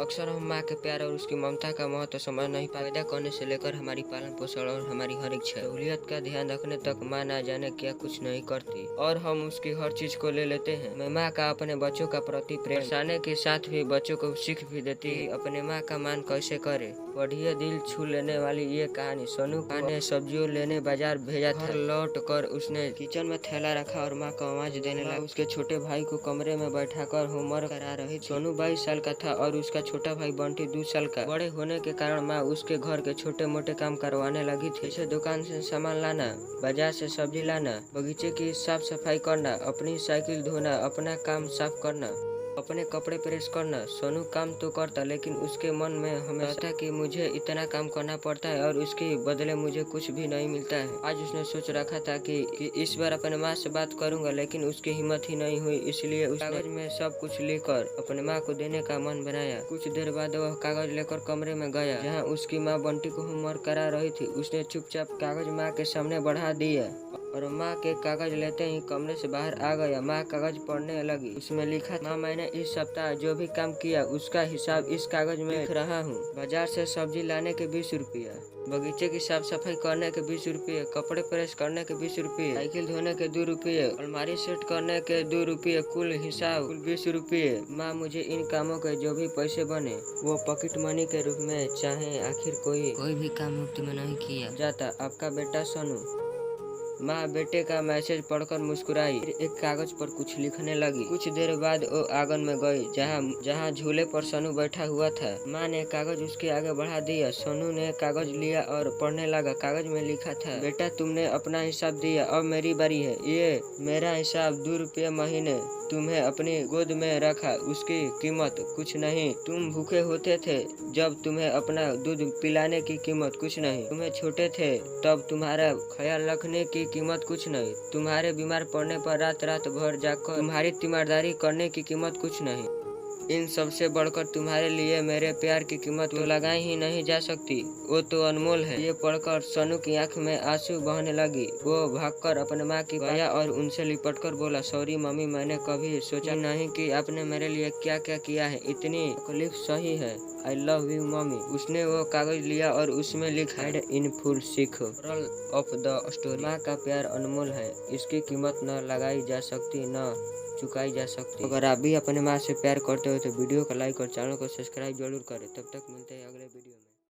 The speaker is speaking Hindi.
अक्सर हम माँ के प्यार और उसकी ममता का महत्व समझ नहीं पाते। पैदा करने से लेकर हमारी पालन पोषण और हमारी हर एक सहूलियत का ध्यान रखने तक माँ ना जाने क्या कुछ नहीं करती और हम उसकी हर चीज को ले लेते हैं। मैं माँ का अपने बच्चों का प्रति प्रेम दर्शाने के साथ भी बच्चों को सीख भी देती है अपने माँ का मान कैसे करे। पढ़िए दिल छू लेने वाली ये कहानी। सोनू ने सब्जियों लेने बाजार भेजा था। लौट कर उसने किचन में थैला रखा और माँ को आवाज देने लगा। उसके छोटे भाई को कमरे में बैठाकर होमवर्क करा रही थी। सोनू 22 साल का था और उसका छोटा भाई बंटी 2 साल का। बड़े होने के कारण माँ उसके घर के छोटे मोटे काम करवाने लगी थी, जैसे दुकान से सामान लाना, बाजार से सब्जी लाना, बगीचे की साफ सफाई करना, अपनी साइकिल धोना, अपना काम साफ करना, अपने कपड़े प्रेस करना। सोनू काम तो करता लेकिन उसके मन में हमेशा था कि मुझे इतना काम करना पड़ता है और उसके बदले मुझे कुछ भी नहीं मिलता है। आज उसने सोच रखा था कि इस बार अपने माँ से बात करूंगा, लेकिन उसकी हिम्मत ही नहीं हुई। इसलिए उस कागज में सब कुछ लिखकर अपने माँ को देने का मन बनाया। कुछ देर बाद वह कागज लेकर कमरे में गया जहाँ उसकी माँ बंटी को होमवर्क करा रही थी। उसने चुपचाप कागज माँ के सामने बढ़ा दिया और माँ के कागज लेते ही कमरे से बाहर आ गया। माँ कागज पढ़ने लगी। उसमें लिखा था, माँ मैंने इस सप्ताह जो भी काम किया उसका हिसाब इस कागज में लिख रहा हूँ। बाजार से सब्जी लाने के 20 रुपया, बगीचे की साफ सफाई करने के 20 रुपये, कपड़े प्रेस करने के 20 रुपये, साइकिल धोने के 2 रुपये, अलमारी सेट करने के 2 रुपये, कुल हिसाब कुल 20 रुपये। माँ मुझे इन कामों के जो भी पैसे बने वो पॉकेट मनी के रूप में चाहे। आखिर कोई भी काम मुफ्त में नहीं किया जाता। आपका बेटा सोनू। माँ बेटे का मैसेज पढ़कर मुस्कुराई, एक कागज पर कुछ लिखने लगी। कुछ देर बाद वो आंगन में गई जहाँ झूले पर सोनू बैठा हुआ था। माँ ने कागज उसके आगे बढ़ा दिया। सोनू ने कागज लिया और पढ़ने लगा। कागज में लिखा था, बेटा तुमने अपना हिसाब दिया, अब मेरी बारी है। ये मेरा हिसाब 2 रुपये महीने तुम्हें अपनी गोद में रखा, उसकी कीमत कुछ नहीं। तुम भूखे होते थे जब तुम्हें अपना दूध पिलाने की कीमत कुछ नहीं। तुम्हें छोटे थे तब तुम्हारा ख्याल रखने की कीमत कुछ नहीं। तुम्हारे बीमार पड़ने पर रात रात भर जाकर तुम्हारी तीमारदारी करने की कीमत कुछ नहीं। इन सबसे बढ़कर तुम्हारे लिए मेरे प्यार की कीमत तो लगाई ही नहीं जा सकती, वो तो अनमोल है। ये पढ़कर सोनू की आंख में आंसू बहने लगी। वो भागकर अपने माँ की गया और उनसे लिपटकर बोला, सॉरी मम्मी, मैंने कभी सोचा नहीं कि आपने मेरे लिए क्या क्या किया है। इतनी तकलीफ सही है। I love you mummy. उसने वो कागज लिया और उसमें लिखा, इन फुल सीख ऑफ द स्टोरी। माँ का प्यार अनमोल है, इसकी कीमत न लगाई जा सकती न चुकाई जा सकती। अगर आप भी अपने माँ से प्यार करते हो तो वीडियो को लाइक और चैनल को सब्सक्राइब जरूर करें। तब तक मिलते हैं अगले वीडियो।